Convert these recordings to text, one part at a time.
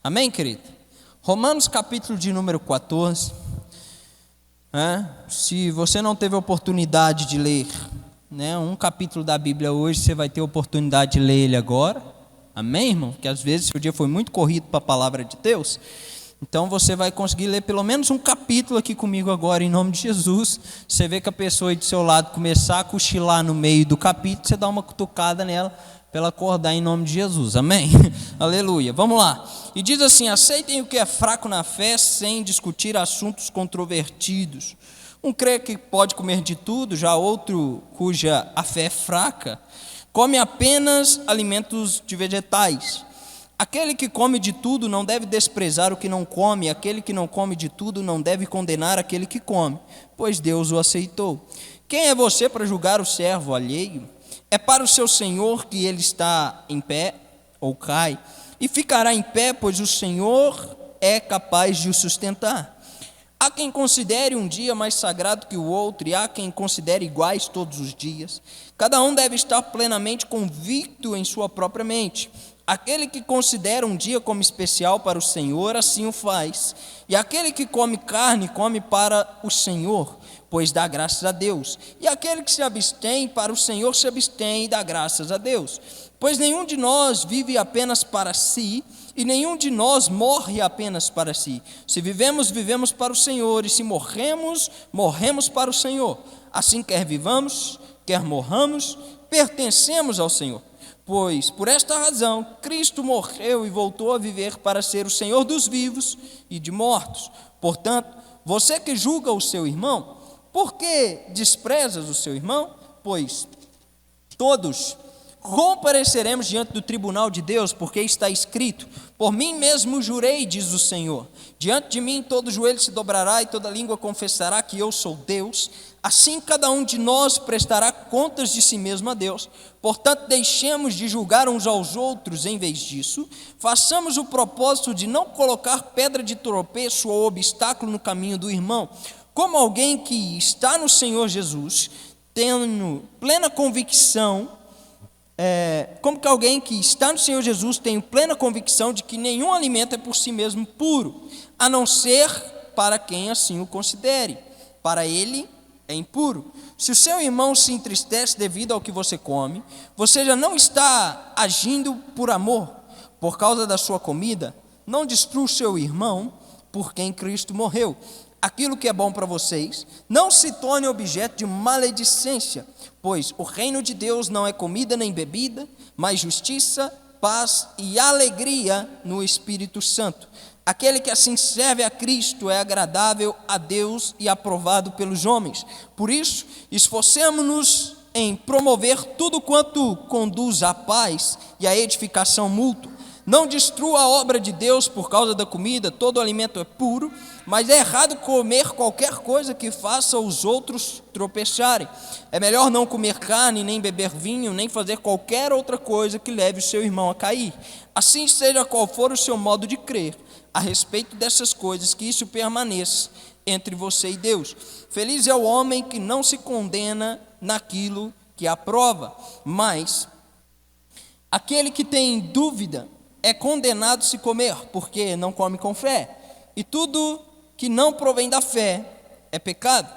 Amém, querido? Romanos capítulo de número 14. Se você não teve oportunidade de ler um capítulo da Bíblia hoje, você vai ter oportunidade de ler ele agora. Amém, irmão? Porque às vezes o dia foi muito corrido para a palavra de Deus. Então você vai conseguir ler pelo menos um capítulo aqui comigo agora, em nome de Jesus. Você vê que a pessoa aí do seu lado começar a cochilar no meio do capítulo, você dá uma cutucada nela para ela acordar em nome de Jesus. Amém? Aleluia. Vamos lá. E diz assim: aceitem o que é fraco na fé sem discutir assuntos controvertidos. Um crê que pode comer de tudo, já outro cuja a fé é fraca come apenas alimentos de vegetais. Aquele que come de tudo não deve desprezar o que não come, aquele que não come de tudo não deve condenar aquele que come, pois Deus o aceitou. Quem é você para julgar o servo alheio? É para o seu Senhor que ele está em pé ou cai, e ficará em pé, pois o Senhor é capaz de o sustentar. Há quem considere um dia mais sagrado que o outro, e há quem considere iguais todos os dias. Cada um deve estar plenamente convicto em sua própria mente. Aquele que considera um dia como especial para o Senhor, assim o faz. E aquele que come carne, come para o Senhor, pois dá graças a Deus. E aquele que se abstém, para o Senhor se abstém e dá graças a Deus. Pois nenhum de nós vive apenas para si, e nenhum de nós morre apenas para si. Se vivemos, vivemos para o Senhor, e se morremos, morremos para o Senhor. Assim, quer vivamos, quer morramos, pertencemos ao Senhor. Pois, por esta razão, Cristo morreu e voltou a viver para ser o Senhor dos vivos e de mortos. Portanto, você que julga o seu irmão, por que desprezas o seu irmão? Pois todos compareceremos diante do tribunal de Deus, porque está escrito: por mim mesmo jurei, diz o Senhor, diante de mim todo joelho se dobrará e toda língua confessará que eu sou Deus. Assim cada um de nós prestará contas de si mesmo a Deus. Portanto, deixemos de julgar uns aos outros. Em vez disso, façamos o propósito de não colocar pedra de tropeço ou obstáculo no caminho do irmão. Como alguém que está no Senhor Jesus, tendo plena convicção, como que alguém que está no Senhor Jesus tem plena convicção de que nenhum alimento é por si mesmo puro, a não ser para quem assim o considere. Para ele é impuro. Se o seu irmão se entristece devido ao que você come, você já não está agindo por amor. Por causa da sua comida, não destrua o seu irmão por quem Cristo morreu. Aquilo que é bom para vocês não se torne objeto de maledicência, pois o reino de Deus não é comida nem bebida, mas justiça, paz e alegria no Espírito Santo. Aquele que assim serve a Cristo é agradável a Deus e aprovado pelos homens. Por isso, esforcemo-nos em promover tudo quanto conduz à paz e à edificação mútua. Não destrua a obra de Deus por causa da comida. Todo alimento é puro, mas é errado comer qualquer coisa que faça os outros tropeçarem. É melhor não comer carne, nem beber vinho, nem fazer qualquer outra coisa que leve o seu irmão a cair. Assim seja qual for o seu modo de crer a respeito dessas coisas, que isso permaneça entre você e Deus. Feliz é o homem que não se condena naquilo que aprova, mas aquele que tem dúvida é condenado se comer, porque não come com fé. E tudo que não provém da fé é pecado.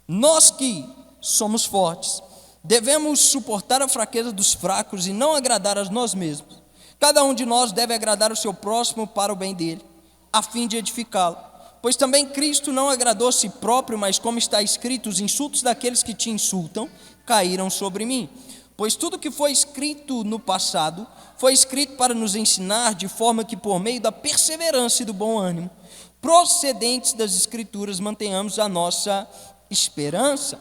Nós que somos fortes devemos suportar a fraqueza dos fracos e não agradar a nós mesmos. Cada um de nós deve agradar o seu próximo para o bem dele, a fim de edificá-lo. Pois também Cristo não agradou a si próprio, mas como está escrito: os insultos daqueles que te insultam caíram sobre mim. Pois tudo que foi escrito no passado foi escrito para nos ensinar, de forma que por meio da perseverança e do bom ânimo, procedentes das Escrituras, mantenhamos a nossa esperança.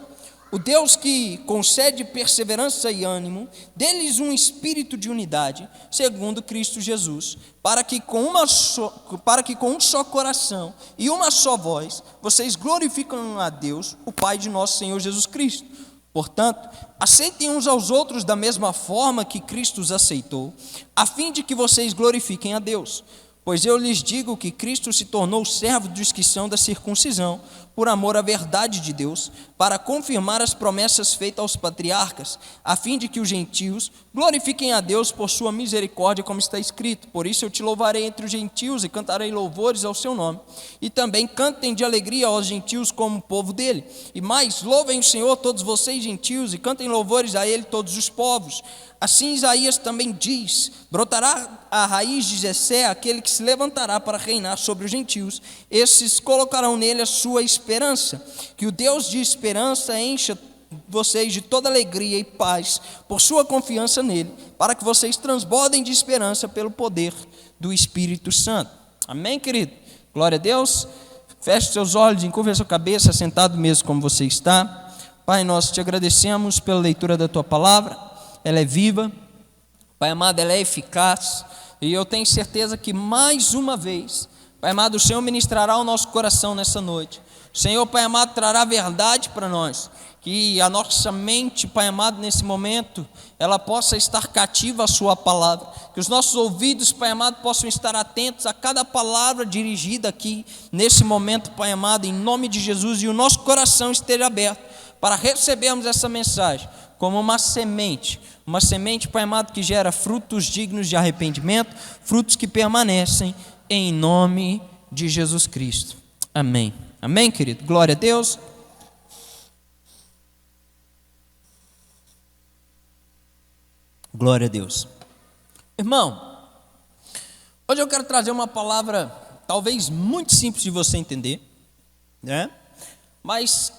O Deus que concede perseverança e ânimo, dê-lhes um espírito de unidade, segundo Cristo Jesus, para que com um só coração e uma só voz, vocês glorifiquem a Deus, o Pai de nosso Senhor Jesus Cristo. Portanto, aceitem uns aos outros da mesma forma que Cristo os aceitou, a fim de que vocês glorifiquem a Deus. Pois eu lhes digo que Cristo se tornou servo dos que são da circuncisão, por amor à verdade de Deus, para confirmar as promessas feitas aos patriarcas, a fim de que os gentios glorifiquem a Deus por sua misericórdia, como está escrito: por isso eu te louvarei entre os gentios e cantarei louvores ao seu nome. E também cantem de alegria aos gentios como povo dele. E mais, louvem o Senhor todos vocês gentios, e cantem louvores a ele todos os povos. Assim Isaías também diz: brotará a raiz de Jessé, aquele que se levantará para reinar sobre os gentios. Esses colocarão nele a sua esperança. Que o Deus de esperança encha vocês de toda alegria e paz por sua confiança nele, para que vocês transbordem de esperança pelo poder do Espírito Santo. Amém, querido? Glória a Deus. Feche seus olhos, encurve a sua cabeça, sentado mesmo como você está. Pai, nós te agradecemos pela leitura da tua palavra. Ela é viva, Pai amado, ela é eficaz, e eu tenho certeza que mais uma vez, Pai amado, o Senhor ministrará ao nosso coração nessa noite. O Senhor, Pai amado, trará verdade para nós, que a nossa mente, Pai amado, nesse momento, ela possa estar cativa à sua palavra, que os nossos ouvidos, Pai amado, possam estar atentos a cada palavra dirigida aqui, nesse momento, Pai amado, em nome de Jesus, e o nosso coração esteja aberto para recebermos essa mensagem como uma semente, Pai amado, que gera frutos dignos de arrependimento, frutos que permanecem em nome de Jesus Cristo. Amém. Amém, querido? Glória a Deus. Glória a Deus. Irmão, hoje eu quero trazer uma palavra talvez muito simples de você entender, né? Mas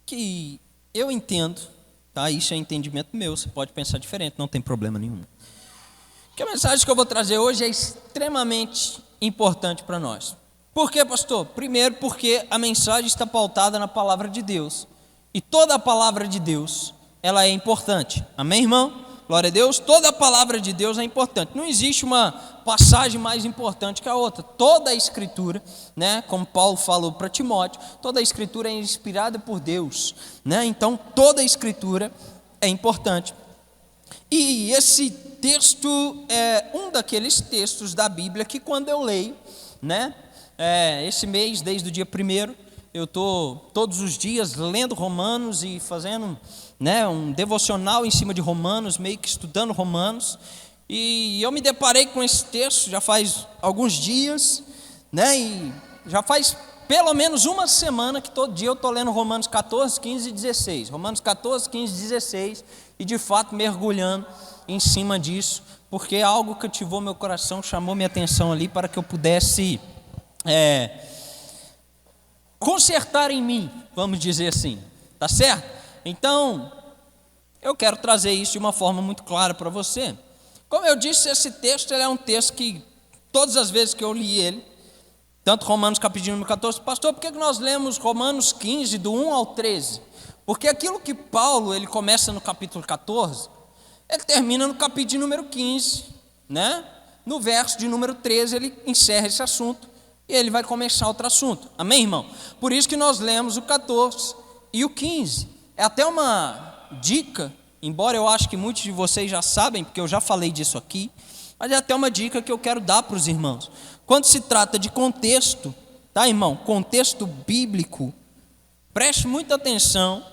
que eu entendo, tá? Isso é entendimento meu, você pode pensar diferente, não tem problema nenhum. Que a mensagem que eu vou trazer hoje é extremamente importante para nós. Por quê, pastor? Primeiro, porque a mensagem está pautada na palavra de Deus. E toda a palavra de Deus, ela é importante. Amém, irmão? Glória a Deus. Toda a palavra de Deus é importante. Não existe uma passagem mais importante que a outra. Toda a Escritura, né, como Paulo falou para Timóteo, toda a Escritura é inspirada por Deus, né? Então, toda a Escritura é importante. E esse texto é um daqueles textos da Bíblia que, quando eu leio, né, esse mês, desde o dia 1º, eu estou todos os dias lendo Romanos e fazendo, né, um devocional em cima de Romanos, meio que estudando Romanos, e eu me deparei com esse texto já faz alguns dias, né, e já faz pelo menos uma semana que todo dia eu estou lendo Romanos 14, 15 e 16, Romanos 14, 15 e 16, e de fato mergulhando em cima disso, porque algo que ativou meu coração, chamou minha atenção ali para que eu pudesse consertar em mim, vamos dizer assim, tá certo? Então, eu quero trazer isso de uma forma muito clara para você. Como eu disse, esse texto ele é um texto que, todas as vezes que eu li ele, tanto Romanos capítulo número 14, pastor, por que nós lemos Romanos 15, do 1 ao 13? Porque aquilo que Paulo, ele começa no capítulo 14, ele termina no capítulo número 15, né? No verso de número 13, ele encerra esse assunto, e ele vai começar outro assunto. Amém, irmão? Por isso que nós lemos o 14 e o 15. É até uma dica, embora eu acho que muitos de vocês já sabem, porque eu já falei disso aqui, mas é até uma dica que eu quero dar para os irmãos. Quando se trata de contexto, tá, irmão? Contexto bíblico, preste muita atenção,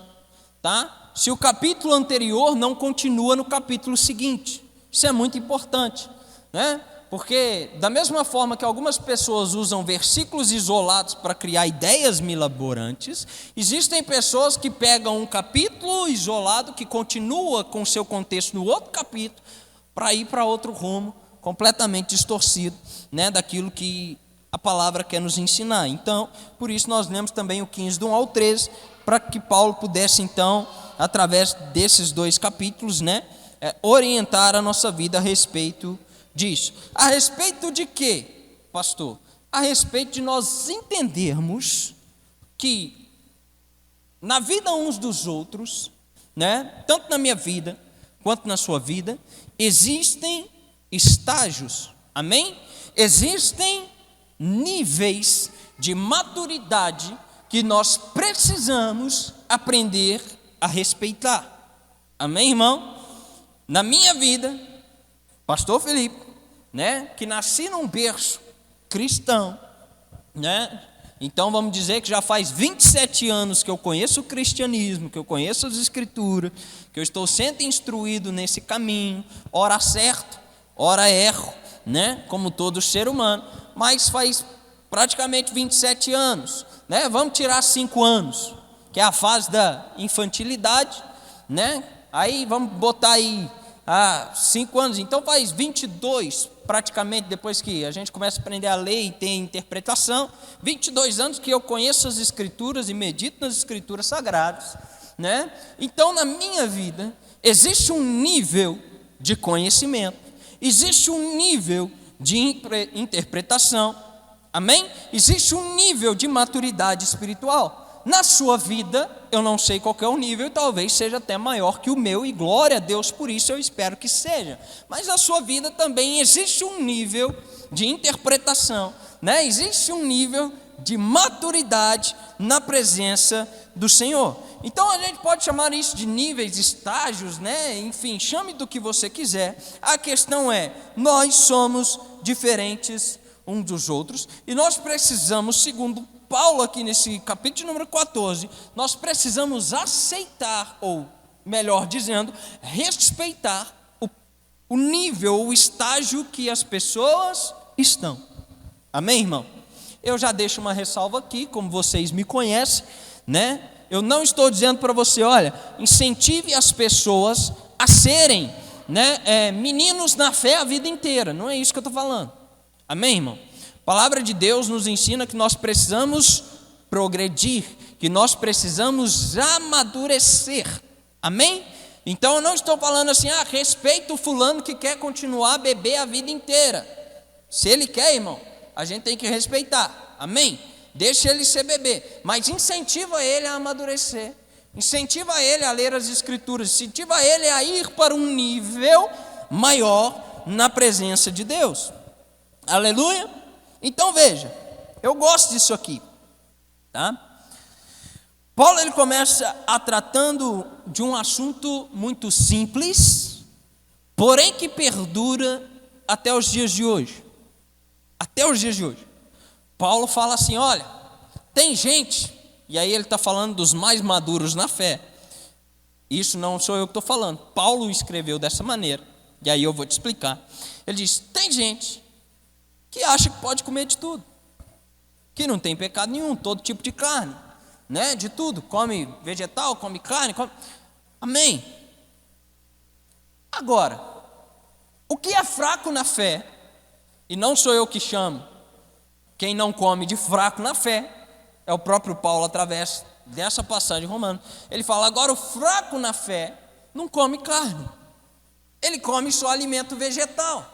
tá? Se o capítulo anterior não continua no capítulo seguinte. Isso é muito importante, né? Porque da mesma forma que algumas pessoas usam versículos isolados para criar ideias milaborantes, existem pessoas que pegam um capítulo isolado que continua com seu contexto no outro capítulo para ir para outro rumo completamente distorcido, né, daquilo que a palavra quer nos ensinar. Então, por isso nós lemos também o 15 do 1 ao 13, para que Paulo pudesse então, através desses dois capítulos, né, orientar a nossa vida a respeito disso. A respeito de quê, pastor? A respeito de nós entendermos que na vida uns dos outros, né, tanto na minha vida quanto na sua vida, existem estágios, amém? Existem níveis de maturidade que nós precisamos aprender a respeitar, amém, irmão? Na minha vida, pastor Felipe, né, que nasci num berço cristão, né, Então vamos dizer que já faz 27 anos que eu conheço o cristianismo, que eu conheço as escrituras, que eu estou sendo instruído nesse caminho, ora acerto, ora erro, né? Como todo ser humano, mas faz praticamente 27 anos, né? Vamos tirar 5 anos, que é a fase da infantilidade, né? Aí vamos botar aí 5 anos, então faz 22 praticamente, depois que a gente começa a aprender a ler e ter interpretação, 22 anos que eu conheço as escrituras e medito nas escrituras sagradas, né? Então na minha vida existe um nível de conhecimento, existe um nível de interpretação, amém? Existe um nível de maturidade espiritual. Na sua vida, eu não sei qual é o nível, talvez seja até maior que o meu, e glória a Deus por isso, eu espero que seja. Mas na sua vida também existe um nível de interpretação, né? Existe um nível de maturidade na presença do Senhor. Então a gente pode chamar isso de níveis, estágios, né? Enfim, chame do que você quiser. A questão é, nós somos diferentes uns dos outros, e nós precisamos, segundo Paulo aqui nesse capítulo número 14, nós precisamos aceitar, ou melhor dizendo, respeitar o nível, o estágio que as pessoas estão. Amém, irmão? Eu já deixo uma ressalva aqui, como vocês me conhecem, né? Eu não estou dizendo para você, olha, incentive as pessoas a serem, né, meninos na fé a vida inteira. Não é isso que eu estou falando. Amém, irmão? A palavra de Deus nos ensina que nós precisamos progredir, que nós precisamos amadurecer, amém? Então eu não estou falando assim, respeita o fulano que quer continuar a beber a vida inteira. Se ele quer, irmão, a gente tem que respeitar, amém? Deixa ele ser bebê, mas incentiva ele a amadurecer, incentiva ele a ler as escrituras, incentiva ele a ir para um nível maior na presença de Deus, aleluia? Então veja, eu gosto disso aqui, tá? Paulo ele começa tratando de um assunto muito simples, porém que perdura até os dias de hoje. Até os dias de hoje. Paulo fala assim, olha, tem gente, e aí ele está falando dos mais maduros na fé. Isso não sou eu que estou falando, Paulo escreveu dessa maneira, e aí eu vou te explicar. Ele diz, tem gente que acha que pode comer de tudo, que não tem pecado nenhum, todo tipo de carne, né? De tudo, come vegetal, come carne, come... Amém? Agora, o que é fraco na fé, e não sou eu que chamo, quem não come de fraco na fé, é o próprio Paulo através dessa passagem romana, ele fala, agora o fraco na fé não come carne, ele come só alimento vegetal.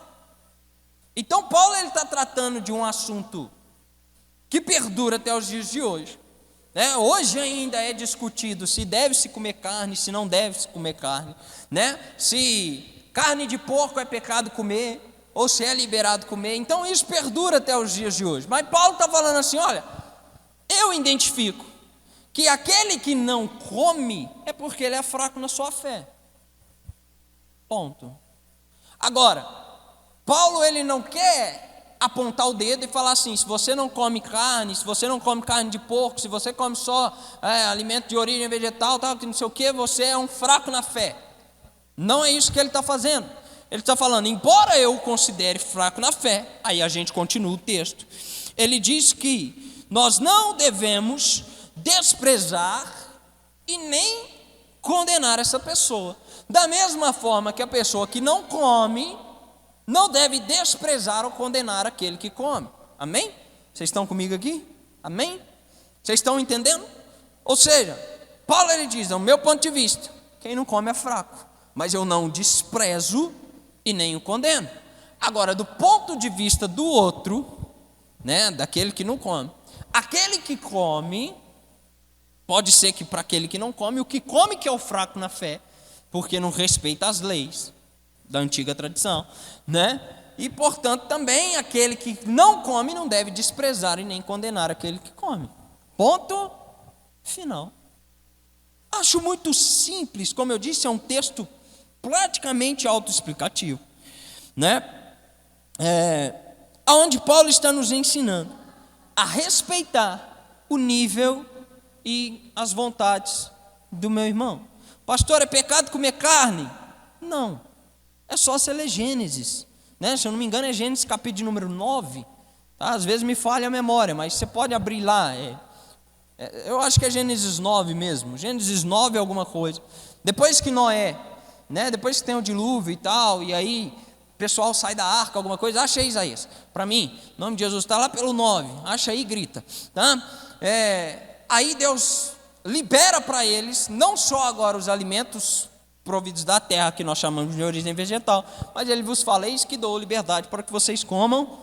Então Paulo está tratando de um assunto que perdura até os dias de hoje, né? Hoje ainda é discutido se deve-se comer carne, se não deve-se comer carne, né? Se carne de porco é pecado comer, ou se é liberado comer. Então isso perdura até os dias de hoje. Mas Paulo está falando assim, olha, eu identifico que aquele que não come é porque ele é fraco na sua fé. Ponto. Agora, Paulo ele não quer apontar o dedo e falar assim, se você não come carne, se você não come carne de porco, se você come só alimento de origem vegetal, tal, que não sei o que, você é um fraco na fé. Não é isso que ele está fazendo. Ele está falando, embora eu o considere fraco na fé, aí a gente continua o texto. Ele diz que nós não devemos desprezar e nem condenar essa pessoa. Da mesma forma que a pessoa que não come não deve desprezar ou condenar aquele que come. Amém? Vocês estão comigo aqui? Amém? Vocês estão entendendo? Ou seja, Paulo ele diz, do meu ponto de vista, quem não come é fraco, mas eu não desprezo e nem o condeno. Agora, do ponto de vista do outro, né, daquele que não come, aquele que come, pode ser que para aquele que não come, o que come que é o fraco na fé, porque não respeita as leis da antiga tradição, né? E portanto também aquele que não come não deve desprezar e nem condenar aquele que come. Ponto final. Acho muito simples, como eu disse, é um texto praticamente autoexplicativo, né? Onde Paulo está nos ensinando a respeitar o nível e as vontades do meu irmão. Pastor, é pecado comer carne? Não, é só você ler Gênesis, né? Se eu não me engano é Gênesis capítulo de número 9, tá? Às vezes me falha a memória, mas você pode abrir lá, eu acho que é Gênesis 9 mesmo, Gênesis 9 é alguma coisa. Depois que Noé, né? Depois que tem o dilúvio e tal, e aí o pessoal sai da arca, alguma coisa, acha aí, Isaías, para mim, em nome de Jesus, está lá pelo 9, acha aí e grita, tá? Aí Deus libera para eles, não só agora os alimentos providos da terra, que nós chamamos de origem vegetal, mas ele vos fala, eis que dou liberdade para que vocês comam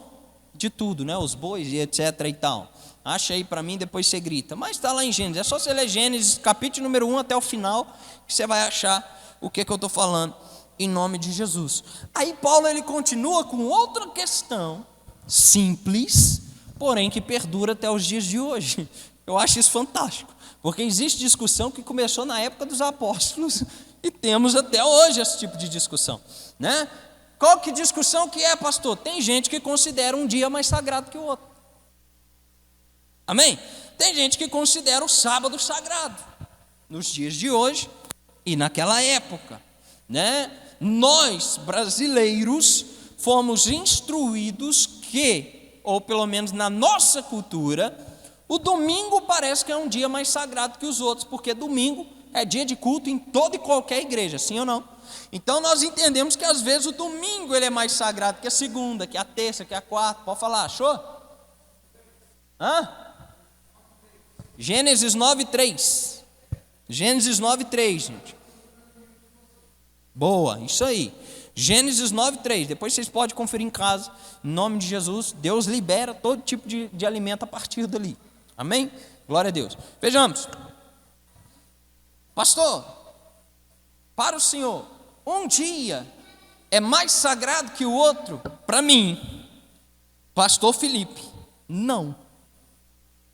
de tudo, né? Os bois e etc e tal. Acha aí para mim, depois você grita. Mas está lá em Gênesis, é só você ler Gênesis, capítulo número 1 até o final, que você vai achar o que eu estou falando, em nome de Jesus. Aí Paulo ele continua com outra questão, simples, porém que perdura até os dias de hoje. Eu acho isso fantástico, porque existe discussão que começou na época dos apóstolos e temos até hoje esse tipo de discussão, né? Qual que discussão que é, pastor? Tem gente que considera um dia mais sagrado que o outro. Amém? Tem gente que considera o sábado sagrado nos dias de hoje e naquela época, né? Nós, brasileiros, fomos instruídos que, ou pelo menos na nossa cultura, o domingo parece que é um dia mais sagrado que os outros, porque domingo é dia de culto em toda e qualquer igreja, sim ou não? Então nós entendemos que às vezes o domingo ele é mais sagrado que a segunda, que a terça, que a quarta. Pode falar, achou? Gênesis 9:3. Gênesis 9:3, gente. Boa, isso aí. Gênesis 9:3. Depois vocês podem conferir em casa. Em nome de Jesus, Deus libera todo tipo de alimento a partir dali. Amém? Glória a Deus. Vejamos. Pastor, para o senhor, um dia é mais sagrado que o outro? Para mim, pastor Felipe, não.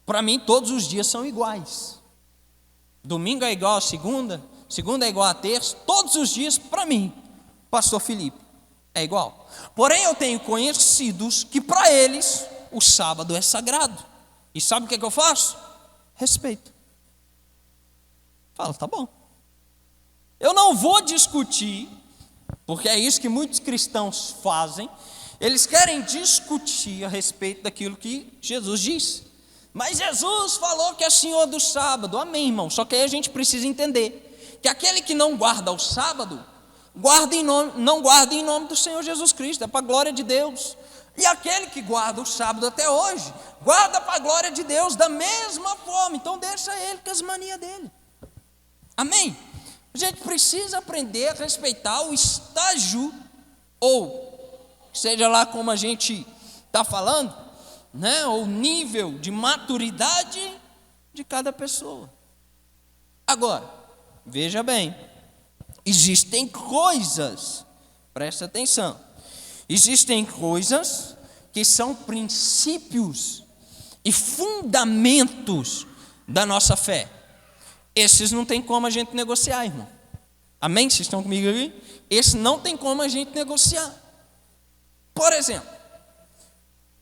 Para mim todos os dias são iguais. Domingo é igual a segunda, segunda é igual a terça, todos os dias para mim, pastor Felipe, é igual. Porém eu tenho conhecidos que para eles o sábado é sagrado. E sabe o que eu faço? Respeito. Falo, tá bom. Eu não vou discutir, porque é isso que muitos cristãos fazem. Eles querem discutir a respeito daquilo que Jesus disse. Mas Jesus falou que é Senhor do sábado. Amém, irmão. Só que aí a gente precisa entender que aquele que não guarda o sábado, não guarda em nome do Senhor Jesus Cristo. É para a glória de Deus. E aquele que guarda o sábado até hoje, guarda para a glória de Deus da mesma forma. Então deixa ele com as manias dele. Amém? A gente precisa aprender a respeitar o estágio, ou seja lá como a gente está falando, né? O nível de maturidade de cada pessoa. Agora, veja bem, existem coisas, presta atenção, existem coisas que são princípios e fundamentos da nossa fé. Esses não tem como a gente negociar, irmão. Amém? Vocês estão comigo aqui? Esse não tem como a gente negociar. Por exemplo,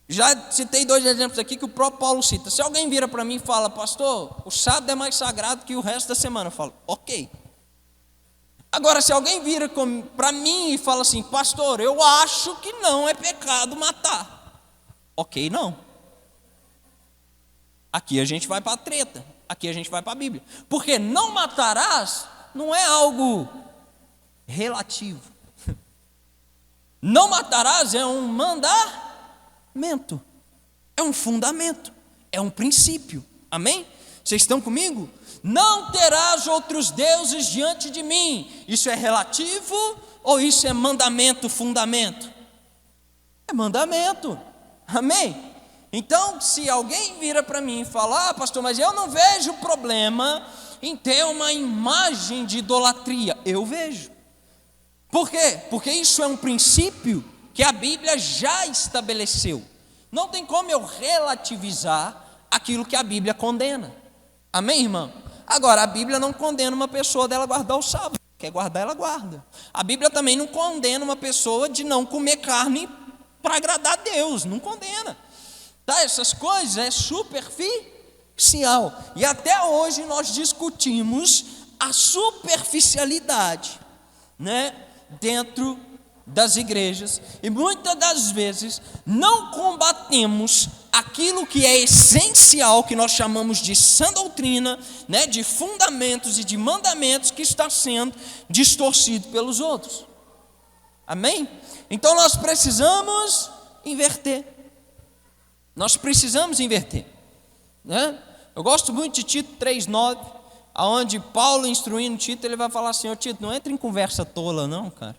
já citei 2 exemplos aqui que o próprio Paulo cita. Se alguém vira para mim e fala, pastor, o sábado é mais sagrado que o resto da semana, eu falo, ok. Agora, se alguém vira para mim e fala assim, pastor, eu acho que não é pecado matar. Ok, não. Aqui a gente vai para a treta. Aqui a gente vai para a Bíblia. Porque não matarás não é algo relativo. Não matarás é um mandamento. É um fundamento. É um princípio. Amém? Vocês estão comigo? Não terás outros deuses diante de mim. Isso é relativo ou isso é mandamento, fundamento? É mandamento. Amém? Então, se alguém vira para mim e fala, pastor, mas eu não vejo problema em ter uma imagem de idolatria. Eu vejo. Por quê? Porque isso é um princípio que a Bíblia já estabeleceu. Não tem como eu relativizar aquilo que a Bíblia condena. Amém, irmão? Agora, a Bíblia não condena uma pessoa dela guardar o sábado. Quer guardar, ela guarda. A Bíblia também não condena uma pessoa de não comer carne para agradar a Deus. Não condena. Tá? Essas coisas é superficial. superficial. E até hoje nós discutimos a superficialidade, né, dentro das igrejas, e muitas das vezes não combatemos aquilo que é essencial, que nós chamamos de sã doutrina, né, de fundamentos e de mandamentos, que está sendo distorcido pelos outros. Amém? Então nós precisamos inverter. Nós precisamos inverter, né? Eu gosto muito de Tito 3,9, aonde Paulo, instruindo Tito, ele vai falar assim: ô Tito, não entra em conversa tola não, cara.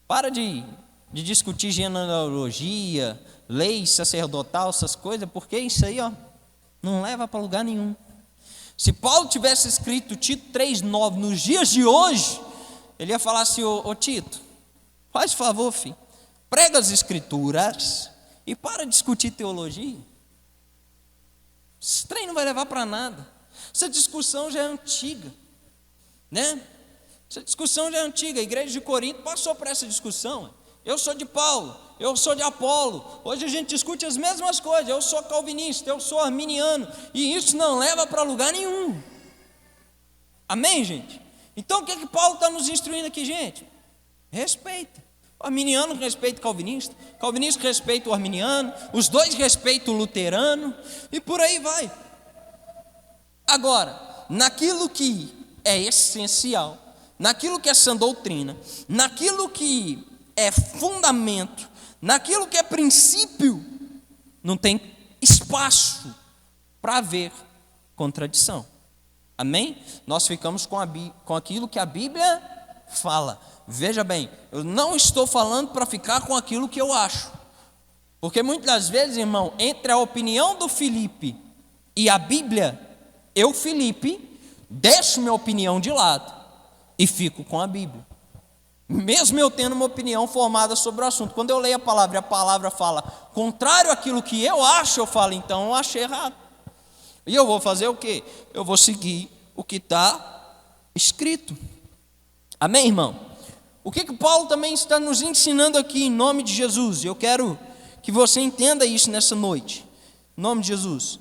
Para de discutir genealogia, lei sacerdotal, essas coisas, porque isso aí, ó, não leva para lugar nenhum. Se Paulo tivesse escrito Tito 3,9 nos dias de hoje, ele ia falar assim: ô Tito, faz favor, filho, prega as escrituras e para de discutir teologia. Esse trem não vai levar para nada. Essa discussão já é antiga, né? Essa discussão já é antiga. A igreja de Corinto passou por essa discussão. Eu sou de Paulo, eu sou de Apolo. Hoje a gente discute as mesmas coisas. Eu sou calvinista, eu sou arminiano, e isso não leva para lugar nenhum. Amém, gente? Então o que Paulo está nos instruindo aqui, gente? Respeita. O arminiano respeita o calvinista, o calvinista respeita o arminiano, os dois respeitam o luterano, e por aí vai. Agora, naquilo que é essencial, naquilo que é sã doutrina, naquilo que é fundamento, naquilo que é princípio, não tem espaço para haver contradição. Amém? Nós ficamos com aquilo que a Bíblia fala. Veja bem, eu não estou falando para ficar com aquilo que eu acho, porque muitas das vezes, irmão, entre a opinião do Felipe e a Bíblia, eu, Felipe, deixo minha opinião de lado e fico com a Bíblia, mesmo eu tendo uma opinião formada sobre o assunto. Quando eu leio a palavra fala contrário àquilo que eu acho, eu falo, então eu achei errado, e eu vou fazer o quê? Eu vou seguir o que está escrito. Amém, irmão? O que Paulo também está nos ensinando aqui em nome de Jesus? Eu quero que você entenda isso nessa noite, em nome de Jesus.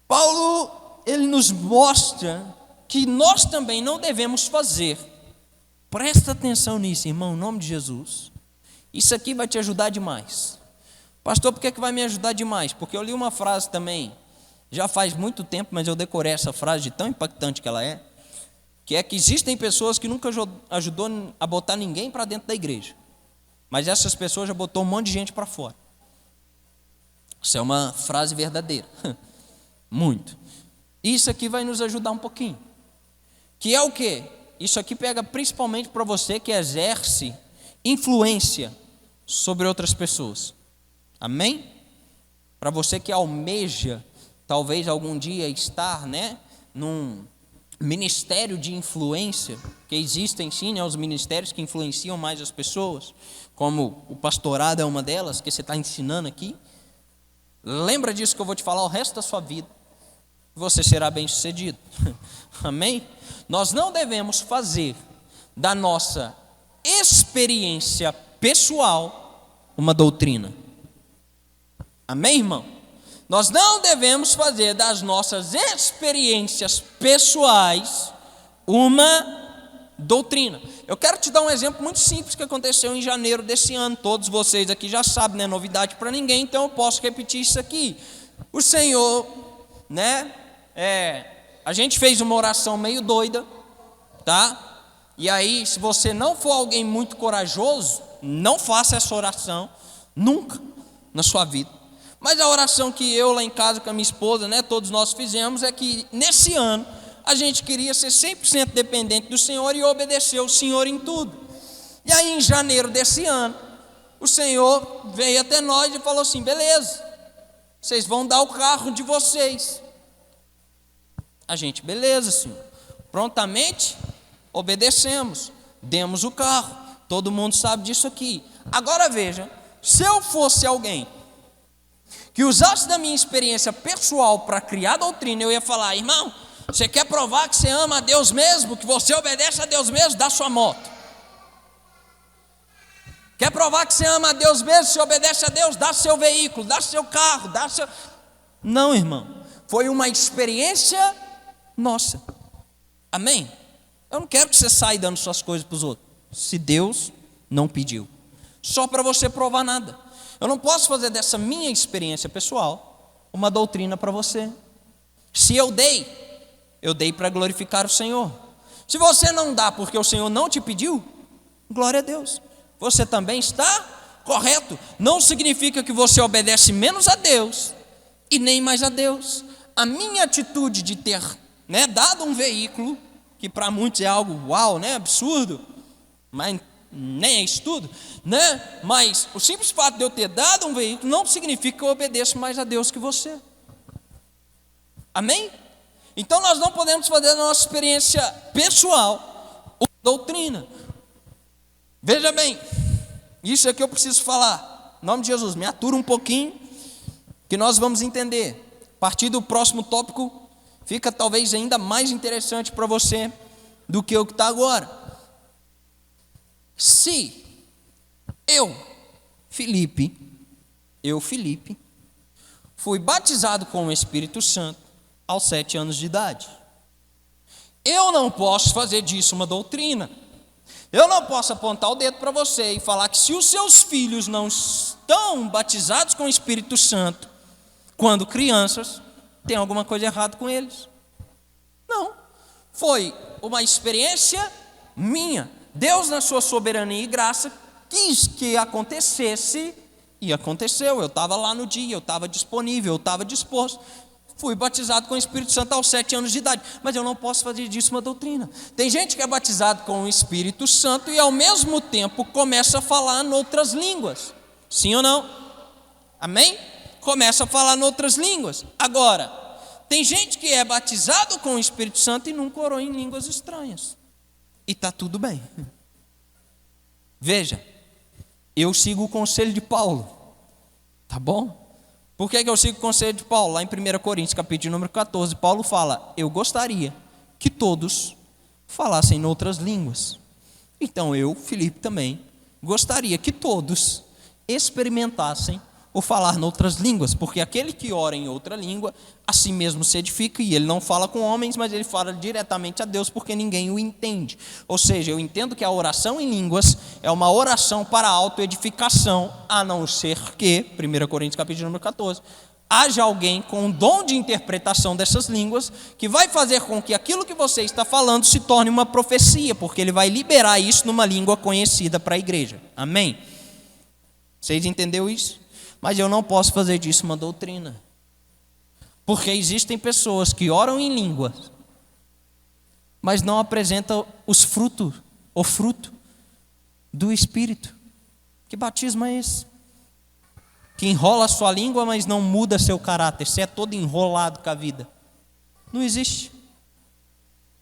Paulo, ele nos mostra que nós também não devemos fazer. Presta atenção nisso, irmão, em nome de Jesus. Isso aqui vai te ajudar demais. Pastor, por que vai me ajudar demais? Porque eu li uma frase também, já faz muito tempo, mas eu decorei essa frase de tão impactante que ela é, que é que existem pessoas que nunca ajudou a botar ninguém para dentro da igreja, mas essas pessoas já botou um monte de gente para fora. Isso é uma frase verdadeira. Muito. Isso aqui vai nos ajudar um pouquinho. Que é o quê? Isso aqui pega principalmente para você que exerce influência sobre outras pessoas. Amém? Para você que almeja, talvez algum dia estar, né, num ministério de influência, que existem sim, né, os ministérios que influenciam mais as pessoas, como o pastorado é uma delas, que você está ensinando aqui. Lembra disso que eu vou te falar o resto da sua vida, você será bem sucedido. Amém? Nós não devemos fazer da nossa experiência pessoal uma doutrina. Amém, irmão? Nós não devemos fazer das nossas experiências pessoais uma doutrina. Eu quero te dar um exemplo muito simples que aconteceu em janeiro desse ano. Todos vocês aqui já sabem, não é novidade para ninguém, então eu posso repetir isso aqui. O Senhor, né, a gente fez uma oração meio doida, tá? E aí, se você não for alguém muito corajoso, não faça essa oração nunca na sua vida. Mas a oração que eu lá em casa com a minha esposa, né, todos nós fizemos, é que nesse ano a gente queria ser 100% dependente do Senhor e obedecer o Senhor em tudo. E aí em janeiro desse ano, o Senhor veio até nós e falou assim: beleza, vocês vão dar o carro de vocês. A gente, beleza, Senhor. Prontamente obedecemos, demos o carro. Todo mundo sabe disso aqui. Agora veja, se eu fosse alguém que usasse da minha experiência pessoal para criar doutrina, eu ia falar: irmão, você quer provar que você ama a Deus mesmo, que você obedece a Deus mesmo? Dá sua moto. Quer provar que você ama a Deus mesmo, você obedece a Deus? Dá seu veículo, dá seu carro, dá seu... Não, irmão, Foi uma experiência nossa. Amém? Eu não quero que você saia dando suas coisas para os outros, se Deus não pediu, só para você provar nada. Eu não posso fazer dessa minha experiência pessoal uma doutrina para você. Se eu dei para glorificar o Senhor. Se você não dá porque o Senhor não te pediu, glória a Deus, você também está correto. Não significa que você obedece menos a Deus e nem mais a Deus. A minha atitude de ter, dado um veículo, que para muitos é algo uau, absurdo, mas nem é isso tudo, mas o simples fato de eu ter dado um veículo não significa que eu obedeço mais a Deus que você. Amém? Então nós não podemos fazer da nossa experiência pessoal uma doutrina. Veja bem, isso é que eu preciso falar. Em nome de Jesus, me atura um pouquinho, que nós vamos entender. A partir do próximo tópico, fica talvez ainda mais interessante para você do que o que está agora. Se eu, Felipe, fui batizado com o Espírito Santo aos 7 anos de idade, eu não posso fazer disso uma doutrina. Eu não posso apontar o dedo para você e falar que se os seus filhos não estão batizados com o Espírito Santo quando crianças, tem alguma coisa errada com eles. Não, foi uma experiência minha. Deus, na sua soberania e graça, quis que acontecesse e aconteceu. Eu estava lá no dia, eu estava disponível, eu estava disposto. Fui batizado com o Espírito Santo aos 7 anos de idade, mas eu não posso fazer disso uma doutrina. Tem gente que é batizado com o Espírito Santo e ao mesmo tempo começa a falar em outras línguas. Sim ou não? Amém? Começa a falar em outras línguas. Agora, tem gente que é batizado com o Espírito Santo e nunca orou em línguas estranhas. E está tudo bem. Veja, eu sigo o conselho de Paulo. Tá bom? Por que eu sigo o conselho de Paulo? Lá em 1 Coríntios, capítulo número 14, Paulo fala: eu gostaria que todos falassem em outras línguas. Então eu, Felipe, também gostaria que todos experimentassem o falar em outras línguas, porque aquele que ora em outra língua, a si mesmo se edifica, e ele não fala com homens, mas ele fala diretamente a Deus, porque ninguém o entende. Ou seja, eu entendo que a oração em línguas é uma oração para autoedificação, a não ser que, 1 Coríntios capítulo número 14, haja alguém com um dom de interpretação dessas línguas, que vai fazer com que aquilo que você está falando se torne uma profecia, porque ele vai liberar isso numa língua conhecida para a igreja. Amém? Vocês entenderam isso? Mas eu não posso fazer disso uma doutrina, porque existem pessoas que oram em línguas, mas não apresentam o fruto do Espírito. Que batismo é esse? Que enrola a sua língua, mas não muda seu caráter. Você é todo enrolado com a vida. Não existe.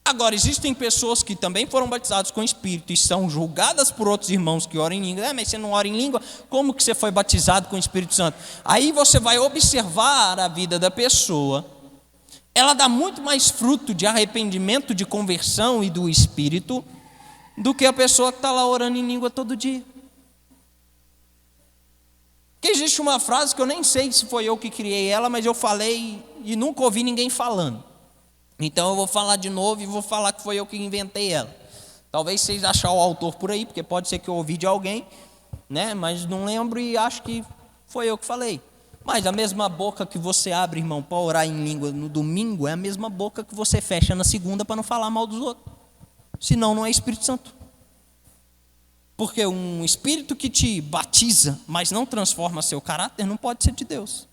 Agora, existem pessoas que também foram batizadas com o Espírito e são julgadas por outros irmãos que oram em língua. Mas você não ora em língua? Como que você foi batizado com o Espírito Santo? Aí você vai observar a vida da pessoa. Ela dá muito mais fruto de arrependimento, de conversão e do Espírito do que a pessoa que está lá orando em língua todo dia. Porque existe uma frase que eu nem sei se foi eu que criei ela, mas eu falei e nunca ouvi ninguém falando. Então eu vou falar de novo e vou falar que foi eu que inventei ela. Talvez vocês achem o autor por aí, porque pode ser que eu ouvi de alguém, mas não lembro e acho que foi eu que falei. Mas a mesma boca que você abre, irmão, para orar em língua no domingo, é a mesma boca que você fecha na segunda para não falar mal dos outros. Senão não é Espírito Santo. Porque um espírito que te batiza, mas não transforma seu caráter, não pode ser de Deus.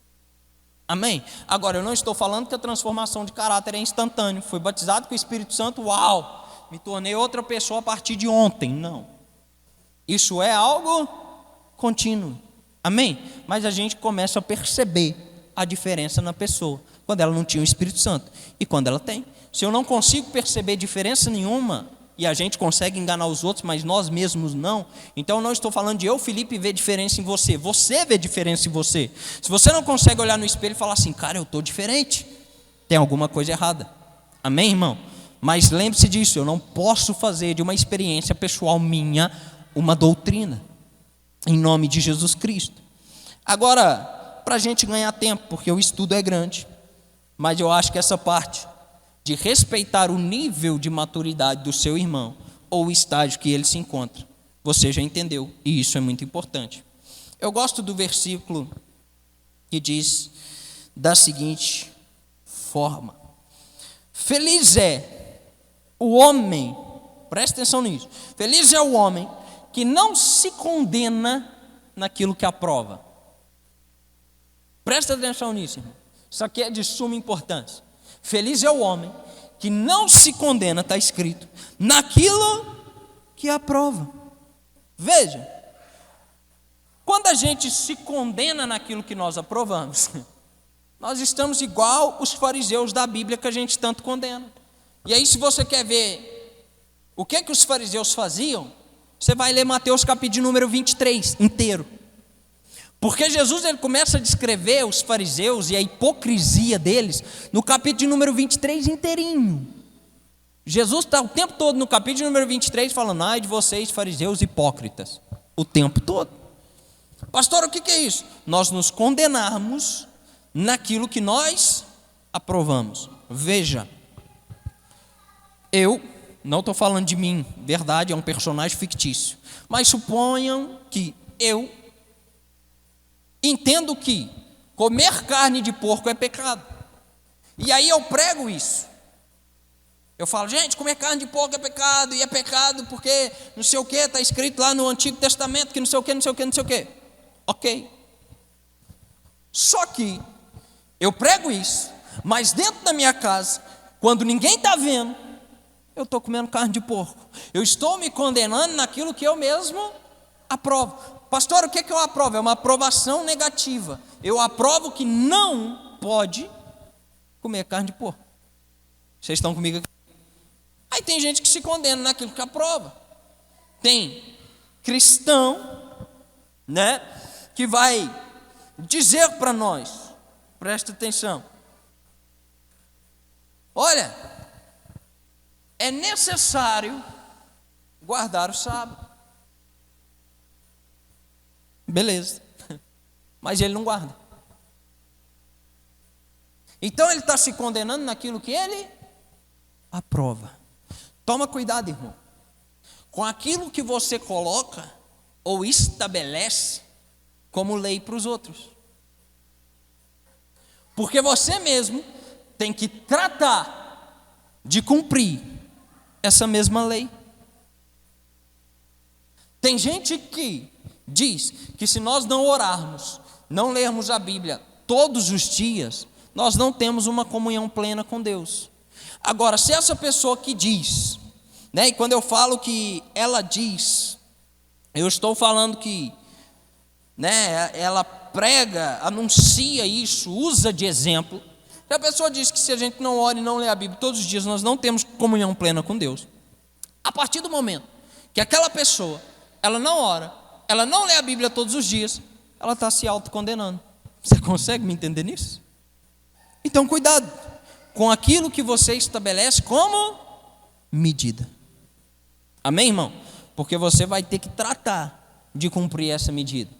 Amém? Agora, eu não estou falando que a transformação de caráter é instantânea. Fui batizado com o Espírito Santo, uau, me tornei outra pessoa a partir de ontem. Não. Isso é algo contínuo. Amém? Mas a gente começa a perceber a diferença na pessoa, quando ela não tinha o Espírito Santo e quando ela tem. Se eu não consigo perceber diferença nenhuma, e a gente consegue enganar os outros, mas nós mesmos não. Então eu não estou falando de eu, Felipe, ver diferença em você. Você vê diferença em você. Se você não consegue olhar no espelho e falar assim: cara, eu estou diferente, tem alguma coisa errada. Amém, irmão? Mas lembre-se disso, eu não posso fazer de uma experiência pessoal minha uma doutrina, em nome de Jesus Cristo. Agora, para a gente ganhar tempo, porque o estudo é grande, Mas eu acho que essa parte de respeitar o nível de maturidade do seu irmão ou o estágio que ele se encontra, você já entendeu, e isso é muito importante. Eu gosto do versículo que diz da seguinte forma: feliz é o homem, presta atenção nisso, feliz é o homem que não se condena naquilo que aprova. Presta atenção nisso, irmão. Isso aqui é de suma importância. Feliz é o homem que não se condena, está escrito, naquilo que aprova. Veja, quando a gente se condena naquilo que nós aprovamos, nós estamos igual os fariseus da Bíblia que a gente tanto condena. E aí, se você quer ver o que os fariseus faziam, você vai ler Mateus capítulo de número 23 inteiro. Porque Jesus ele começa a descrever os fariseus e a hipocrisia deles no capítulo de número 23 inteirinho. Jesus está o tempo todo no capítulo de número 23 falando: ai de vocês fariseus hipócritas, o tempo todo. Pastor, o que é isso? Nós nos condenarmos naquilo que nós aprovamos. Veja, eu não estou falando de mim, verdade, é um personagem fictício, mas suponham que eu entendo que comer carne de porco é pecado. E aí eu prego isso. Eu falo, gente, comer carne de porco é pecado, e é pecado porque não sei o que, está escrito lá no Antigo Testamento que não sei o que, não sei o que, não sei o que. Ok. Só que eu prego isso, mas dentro da minha casa, quando ninguém está vendo, eu estou comendo carne de porco. Eu estou me condenando naquilo que eu mesmo aprovo. Pastor, o que eu aprovo? É uma aprovação negativa. Eu aprovo que não pode comer carne de porco. Vocês estão comigo aqui? Aí tem gente que se condena naquilo que aprova. Tem cristão, né, que vai dizer para nós, presta atenção, olha, é necessário guardar o sábado. Beleza, mas ele não guarda. Então ele está se condenando naquilo que ele aprova. Toma cuidado, irmão, com aquilo que você coloca ou estabelece como lei para os outros. Porque você mesmo tem que tratar de cumprir essa mesma lei. Tem gente que diz que se nós não orarmos, não lermos a Bíblia todos os dias, nós não temos uma comunhão plena com Deus. Agora, se essa pessoa que diz, né, e quando eu falo que ela diz, eu estou falando que, né, ela prega, anuncia isso, usa de exemplo. Se a pessoa diz que se a gente não ora e não lê a Bíblia todos os dias, nós não temos comunhão plena com Deus. A partir do momento que aquela pessoa, ela não ora, ela não lê a Bíblia todos os dias, ela está se autocondenando. Você consegue me entender nisso? Então cuidado com aquilo que você estabelece como medida. Amém, irmão? Porque você vai ter que tratar de cumprir essa medida.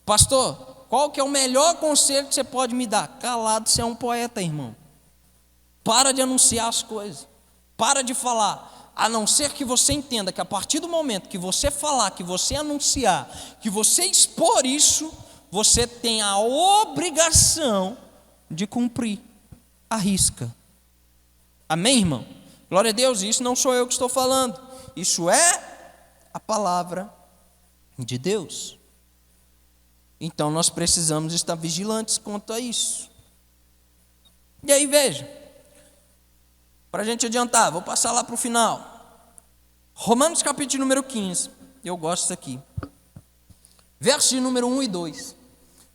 Pastor, qual que é o melhor conselho que você pode me dar? Calado, você é um poeta, irmão. Para de anunciar as coisas. Para de falar. A não ser que você entenda que a partir do momento que você falar, que você anunciar, que você expor isso, você tem a obrigação de cumprir a risca. Amém, irmão? Glória a Deus, isso não sou eu que estou falando. Isso é a palavra de Deus. Então nós precisamos estar vigilantes quanto a isso. E aí veja, para a gente adiantar, vou passar lá para o final. Romanos capítulo número 15, eu gosto disso aqui. Verso número 1 e 2.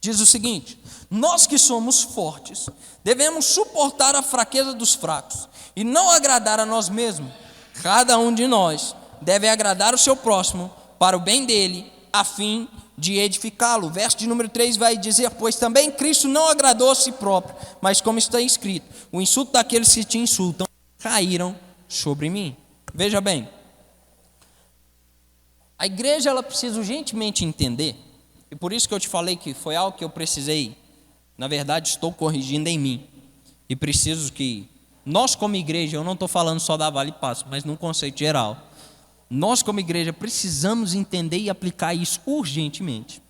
Diz o seguinte: nós que somos fortes, devemos suportar a fraqueza dos fracos e não agradar a nós mesmos. Cada um de nós deve agradar o seu próximo para o bem dele, a fim de edificá-lo. O verso de número 3 vai dizer: pois também Cristo não agradou a si próprio, mas como está escrito, o insulto daqueles que te insultam caíram sobre mim. Veja bem, a igreja ela precisa urgentemente entender, e por isso que eu te falei que foi algo que eu precisei, na verdade estou corrigindo em mim, E preciso que nós como igreja, eu não estou falando só da Vale Passo, mas num conceito geral, nós como igreja precisamos entender e aplicar isso urgentemente.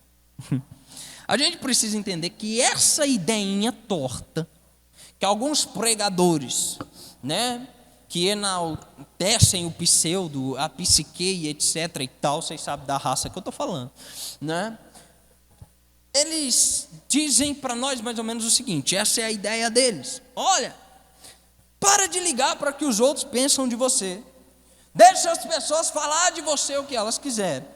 A gente precisa entender que essa ideinha torta, que alguns pregadores, né, que enaltecem o pseudo, a psique e etc e tal, vocês sabem da raça que eu estou falando, né? Eles dizem para nós mais ou menos o seguinte, essa é a ideia deles: olha, para de ligar para o que os outros pensam de você, deixa as pessoas falar de você o que elas quiserem,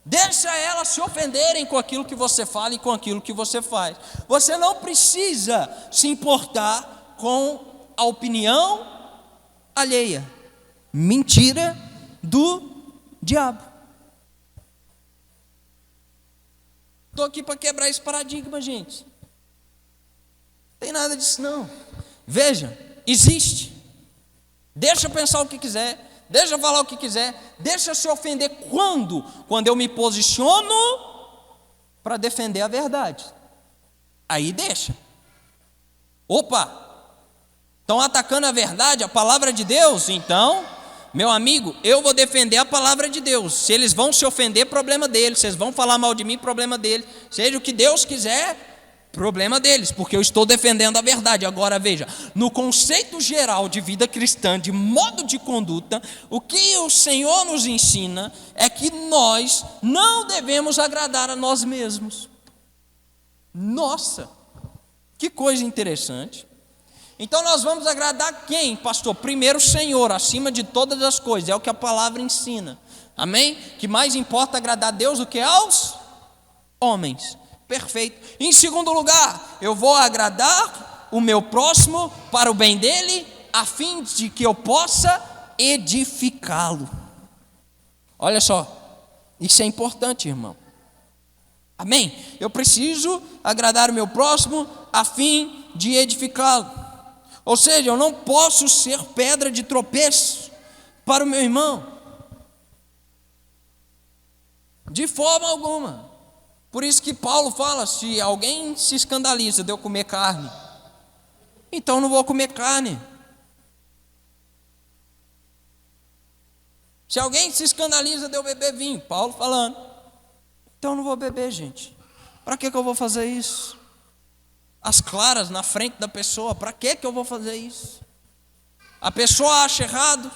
deixa elas se ofenderem com aquilo que você fala e com aquilo que você faz. Você não precisa se importar com a opinião alheia. Mentira do diabo. Estou aqui para quebrar esse paradigma, gente. Não tem nada disso não. Veja, existe. Deixa pensar o que quiser, deixa falar o que quiser, deixa se ofender quando? Quando eu me posiciono para defender a verdade. Aí deixa. Opa! Estão atacando a verdade, a palavra de Deus? Então, meu amigo, eu vou defender a palavra de Deus. Se eles vão se ofender, problema deles. Se eles vão falar mal de mim, problema deles. Seja o que Deus quiser, problema deles, porque eu estou defendendo a verdade. Agora veja, no conceito geral de vida cristã, de modo de conduta, o que o Senhor nos ensina é que nós não devemos agradar a nós mesmos. Nossa, que coisa interessante. Então nós vamos agradar quem, pastor? Primeiro o Senhor, acima de todas as coisas, é o que a palavra ensina, amém? Que mais importa agradar a Deus do que aos homens, perfeito. Em segundo lugar, eu vou agradar o meu próximo para o bem dele, a fim de que eu possa edificá-lo. Olha só, isso é importante, irmão, amém? Eu preciso agradar o meu próximo a fim de edificá-lo. Ou seja, eu não posso ser pedra de tropeço para o meu irmão, de forma alguma. Por isso que Paulo fala, se alguém se escandaliza de eu comer carne, então eu não vou comer carne. Se alguém se escandaliza de eu beber vinho, Paulo falando, então eu não vou beber, gente. Para que eu vou fazer isso? As claras na frente da pessoa, para que eu vou fazer isso? A pessoa acha errado,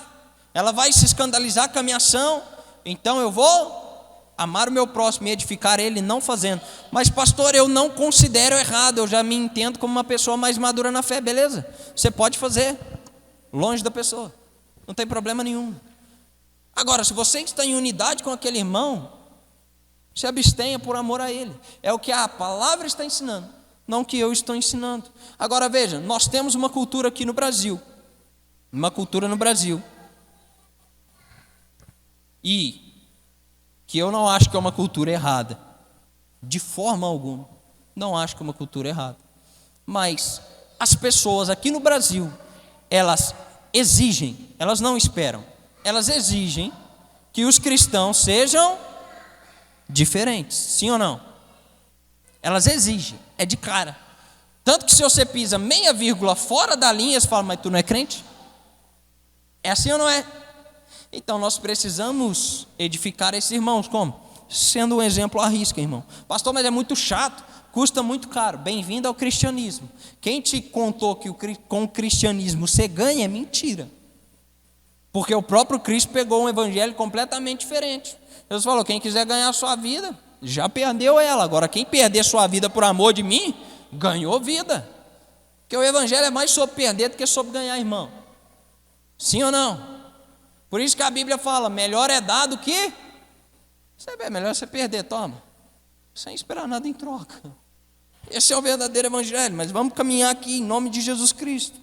ela vai se escandalizar com a minha ação, então eu vou amar o meu próximo e edificar ele não fazendo. Mas pastor, eu não considero errado, eu já me entendo como uma pessoa mais madura na fé, beleza? Você pode fazer, longe da pessoa, não tem problema nenhum. Agora, se você está em unidade com aquele irmão, se abstenha por amor a ele, é o que a palavra está ensinando, não que eu estou ensinando. Agora veja, nós temos uma cultura aqui no Brasil, e que eu não acho que é uma cultura errada, de forma alguma, não acho que é uma cultura errada, mas as pessoas aqui no Brasil, elas exigem, elas não esperam, elas exigem que os cristãos sejam diferentes, sim ou não? Elas exigem, é de cara. Tanto que se você pisa meia vírgula fora da linha, você fala, mas tu não é crente? É assim ou não é? Então nós precisamos edificar esses irmãos, como? Sendo um exemplo à risca, irmão. Pastor, mas é muito chato, custa muito caro. Bem-vindo ao cristianismo. Quem te contou que com o cristianismo você ganha é mentira. Porque o próprio Cristo pegou um evangelho completamente diferente. Jesus falou, quem quiser ganhar a sua vida, já perdeu ela. Agora quem perder sua vida por amor de mim, ganhou vida. Porque o evangelho é mais sobre perder do que sobre ganhar, irmão. Sim ou não? Por isso que a Bíblia fala, melhor é dar do que melhor você perder, toma, sem esperar nada em troca. Esse é o verdadeiro evangelho. Mas vamos caminhar aqui em nome de Jesus Cristo.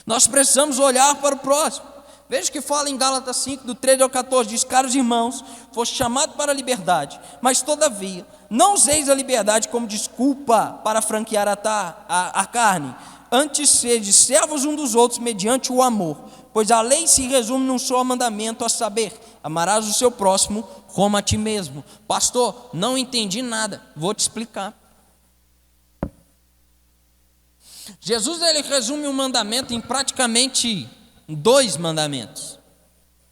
Nós precisamos olhar para o próximo. Veja que fala em Gálatas 5, do 13 ao 14, diz, caros irmãos, foste chamados para a liberdade, mas todavia, não useis a liberdade como desculpa para franquear a carne, antes sede servos um dos outros mediante o amor, pois a lei se resume num só mandamento, a saber, amarás o seu próximo como a ti mesmo. Pastor, não entendi nada, vou te explicar. Jesus ele resume o mandamento em praticamente 2 mandamentos,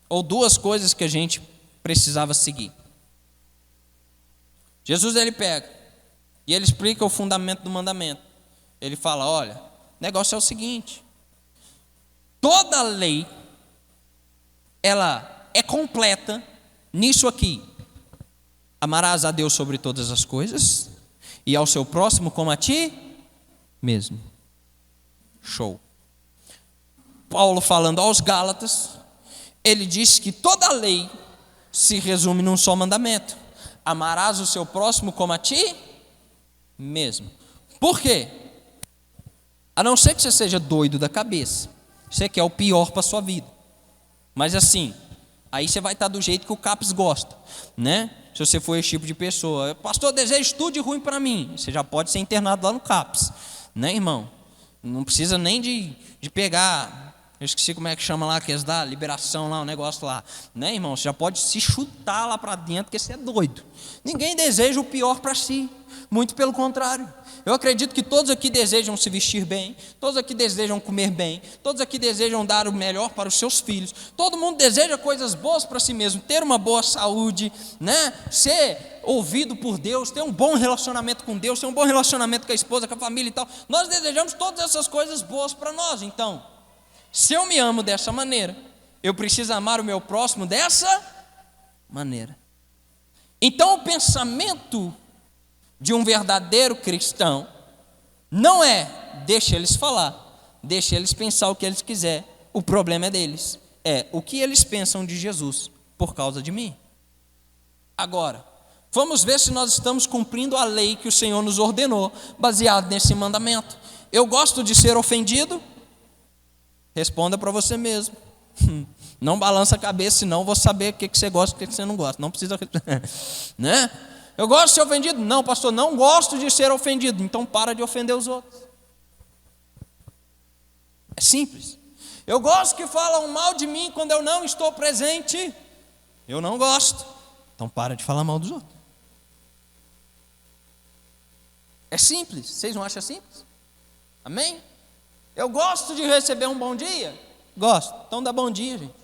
ou 2 coisas que a gente precisava seguir. Jesus ele pega e ele explica o fundamento do mandamento. Ele fala: olha, o negócio é o seguinte, toda lei ela é completa nisso aqui: amarás a Deus sobre todas as coisas e ao seu próximo como a ti mesmo. Show. Paulo falando aos Gálatas, ele diz que toda a lei se resume num só mandamento: amarás o seu próximo como a ti mesmo. Por quê? A não ser que você seja doido da cabeça, você quer o pior para a sua vida, mas assim, aí você vai estar do jeito que o CAPS gosta, né? Se você for esse tipo de pessoa: pastor, desejo tudo de ruim para mim, você já pode ser internado lá no CAPS, né, irmão? Não precisa nem de pegar, eu esqueci como é que chama lá, que eles dão liberação lá, o negócio lá, né, irmão? Você já pode se chutar lá para dentro, porque você é doido. Ninguém deseja o pior para si, muito pelo contrário. Eu acredito que todos aqui desejam se vestir bem, todos aqui desejam comer bem, todos aqui desejam dar o melhor para os seus filhos, todo mundo deseja coisas boas para si mesmo, ter uma boa saúde, né? Ser ouvido por Deus, ter um bom relacionamento com Deus, ter um bom relacionamento com a esposa, com a família e tal. Nós desejamos todas essas coisas boas para nós. Então, se eu me amo dessa maneira, eu preciso amar o meu próximo dessa maneira. Então, o pensamento de um verdadeiro cristão não é: deixa eles falar, deixa eles pensar o que eles quiserem, o problema é deles. É o que eles pensam de Jesus por causa de mim. Agora, vamos ver se nós estamos cumprindo a lei que o Senhor nos ordenou, baseado nesse mandamento. Eu gosto de ser ofendido? Responda para você mesmo. Não balança a cabeça, senão eu vou saber o que você gosta e o que você não gosta. Não precisa, né? Eu gosto de ser ofendido? Não, pastor, não gosto de ser ofendido. Então para de ofender os outros. É simples. Eu gosto que falam mal de mim quando eu não estou presente. Eu não gosto. Então para de falar mal dos outros. É simples. Vocês não acham simples? Amém? Eu gosto de receber um bom dia? Gosto. Então dá bom dia, gente.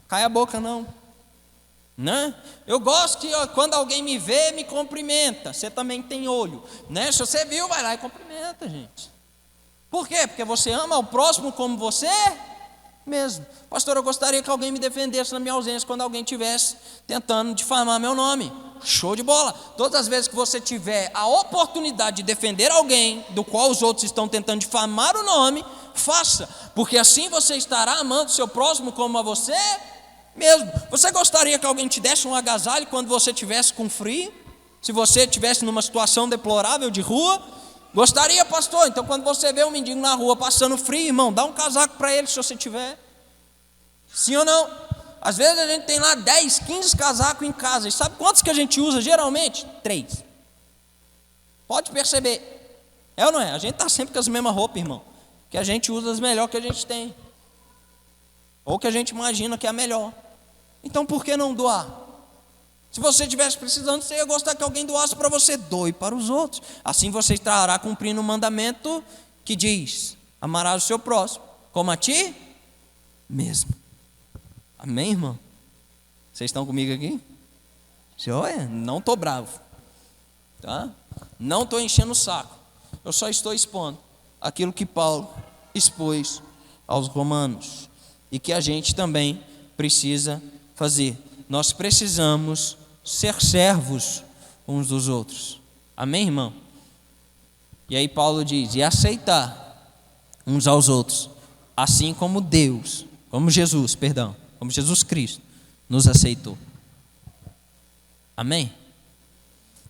Cai a boca não. Né? Eu gosto que quando alguém me vê, me cumprimenta. Você também tem olho, né? Se você viu, vai lá e cumprimenta, gente. Por quê? Porque você ama o próximo como você mesmo. Pastor, eu gostaria que alguém me defendesse na minha ausência quando alguém estivesse tentando difamar meu nome. Show de bola. Todas as vezes que você tiver a oportunidade de defender alguém do qual os outros estão tentando difamar o nome, faça, porque assim você estará amando o seu próximo como a você mesmo. Você gostaria que alguém te desse um agasalho quando você estivesse com frio? Se você estivesse numa situação deplorável de rua? Gostaria, pastor? Então quando você vê um mendigo na rua passando frio, irmão, dá um casaco para ele se você tiver. Sim ou não? Às vezes a gente tem lá 10, 15 casacos em casa. E sabe quantos que a gente usa geralmente? 3. Pode perceber. É ou não é? A gente está sempre com as mesmas roupas, irmão. Que a gente usa as melhores que a gente tem. Ou que a gente imagina que é a melhor. Então por que não doar? Se você estivesse precisando, você ia gostar que alguém doasse para você. Doe para os outros. Assim você estará cumprindo o mandamento que diz: amarás o seu próximo como a ti mesmo. Amém, irmão? Vocês estão comigo aqui? Olha, não estou bravo, tá? Não estou enchendo o saco. Eu só estou expondo aquilo que Paulo expôs aos romanos e que a gente também precisa fazer. Nós precisamos ser servos uns dos outros. Amém, irmão? E aí Paulo diz: e aceitar uns aos outros, assim como Jesus Cristo nos aceitou. Amém?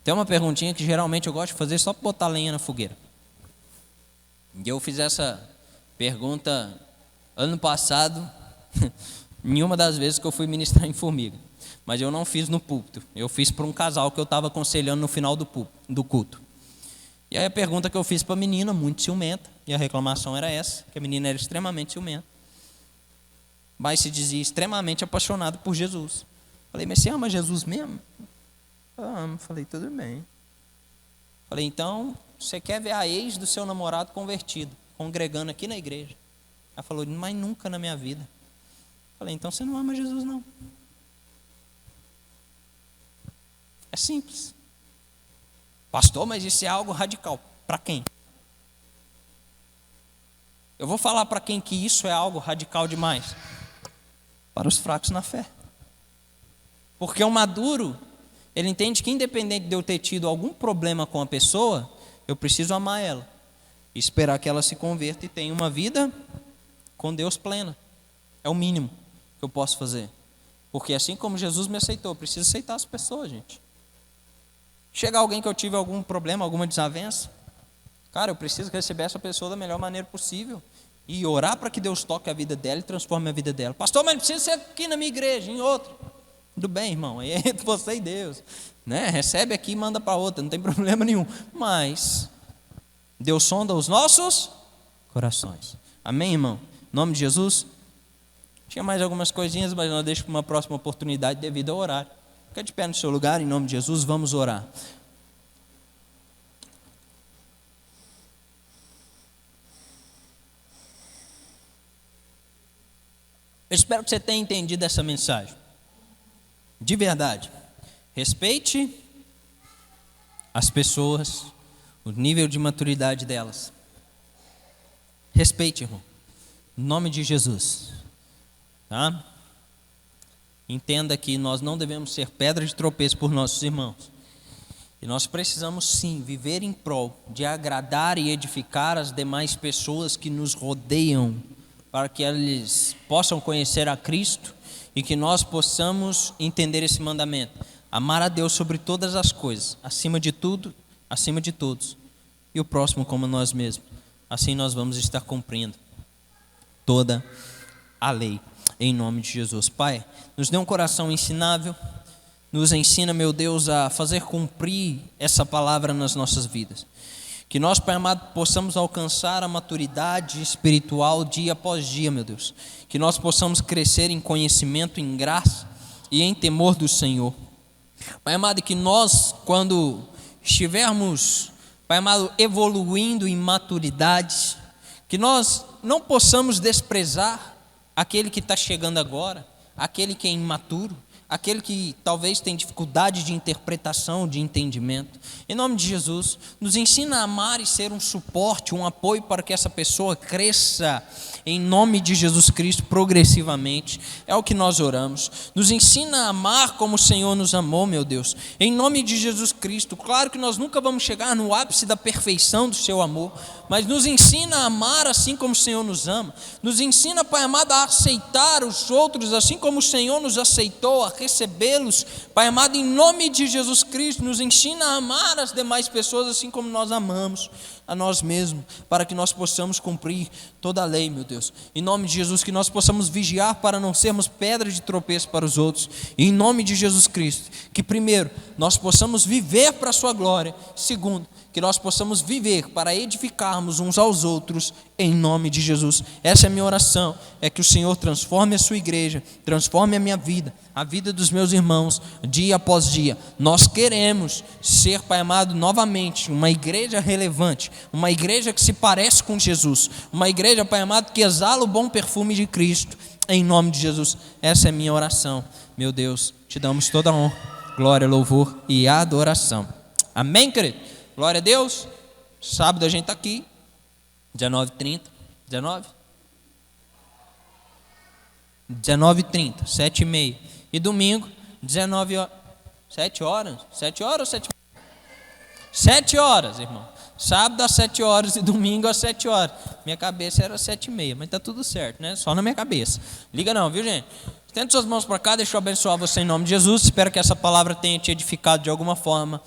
Tem uma perguntinha que geralmente eu gosto de fazer só para botar lenha na fogueira. E eu fiz essa pergunta ano passado, em uma das vezes que eu fui ministrar em Formiga. Mas eu não fiz no púlpito. Eu fiz para um casal que eu estava aconselhando no final do culto. E aí a pergunta que eu fiz para a menina, muito ciumenta, e a reclamação era essa, que a menina era extremamente ciumenta, mas se dizia extremamente apaixonado por Jesus. Falei: mas você ama Jesus mesmo? Eu amo. Falei: tudo bem. Falei: então, você quer ver a ex do seu namorado convertido? congregando aqui na igreja. Ela falou, mas nunca na minha vida. Eu falei, então você não ama Jesus não. É simples. Pastor, mas isso é algo radical. Para quem? Eu vou falar para quem que isso é algo radical demais. Para os fracos na fé. Porque o maduro, ele entende que independente de eu ter tido algum problema com a pessoa, eu preciso amar ela. E esperar que ela se converta e tenha uma vida com Deus plena. É o mínimo que eu posso fazer. Porque assim como Jesus me aceitou, eu preciso aceitar as pessoas, gente. Chega alguém que eu tive algum problema, alguma desavença, cara, eu preciso receber essa pessoa da melhor maneira possível e orar para que Deus toque a vida dela e transforme a vida dela. Pastor, mas não precisa ser aqui na minha igreja, em outra. Tudo bem, irmão, aí é entre você e Deus, né? Recebe aqui e manda para outra, não tem problema nenhum. Mas Deus sonda os nossos corações. Amém, irmão? Em nome de Jesus. Tinha mais algumas coisinhas, mas nós deixamos para uma próxima oportunidade devido ao horário. Fica de pé no seu lugar, em nome de Jesus, vamos orar. Eu espero que você tenha entendido essa mensagem. De verdade. Respeite as pessoas, o nível de maturidade delas. Respeite, irmão. Em nome de Jesus. Tá? Entenda que nós não devemos ser pedra de tropeço por nossos irmãos. E nós precisamos sim viver em prol de agradar e edificar as demais pessoas que nos rodeiam, para que eles possam conhecer a Cristo e que nós possamos entender esse mandamento. Amar a Deus sobre todas as coisas, acima de tudo, acima de todos. E o próximo como nós mesmos. Assim nós vamos estar cumprindo toda a lei. Em nome de Jesus. Pai, nos dê um coração ensinável, nos ensina, meu Deus, a fazer cumprir essa palavra nas nossas vidas. Que nós, Pai amado, possamos alcançar a maturidade espiritual dia após dia, meu Deus. Que nós possamos crescer em conhecimento, em graça e em temor do Senhor. Pai amado, que nós, quando estivermos, Pai amado, evoluindo em maturidade, que nós não possamos desprezar aquele que está chegando agora, aquele que é imaturo, aquele que talvez tem dificuldade de interpretação, de entendimento. Em nome de Jesus, nos ensina a amar e ser um suporte, um apoio para que essa pessoa cresça, em nome de Jesus Cristo, progressivamente. É o que nós oramos. Nos ensina a amar como o Senhor nos amou, meu Deus, em nome de Jesus Cristo. Claro que nós nunca vamos chegar no ápice da perfeição do seu amor, mas nos ensina a amar assim como o Senhor nos ama. Nos ensina, Pai amado, a aceitar os outros assim como o Senhor nos aceitou, a recebê-los. Pai amado, em nome de Jesus Cristo, nos ensina a amar as demais pessoas assim como nós amamos a nós mesmos, para que nós possamos cumprir toda a lei, meu Deus. Em nome de Jesus, que nós possamos vigiar para não sermos pedra de tropeço para os outros. E em nome de Jesus Cristo, que primeiro, nós possamos viver para a sua glória. Segundo, que nós possamos viver para edificarmos uns aos outros, em nome de Jesus. Essa é a minha oração, é que o Senhor transforme a sua igreja, transforme a minha vida, a vida dos meus irmãos, dia após dia. Nós queremos ser, Pai amado, novamente, uma igreja relevante, uma igreja que se parece com Jesus, uma igreja, Pai amado, que exala o bom perfume de Cristo, em nome de Jesus. Essa é a minha oração, meu Deus, te damos toda a honra, glória, louvor e adoração. Amém, querido? Glória a Deus. Sábado a gente está aqui, 19h30, 19h30, 7h30. E domingo, 19 horas. 7 horas? 7 horas ou 7h30? 7 horas, irmão. Sábado às 7 horas e domingo às 7 horas. Minha cabeça era 7h30, mas está tudo certo, né? Só na minha cabeça. Liga não, viu, gente? Estende suas mãos para cá, deixa eu abençoar você em nome de Jesus. Espero que essa palavra tenha te edificado de alguma forma.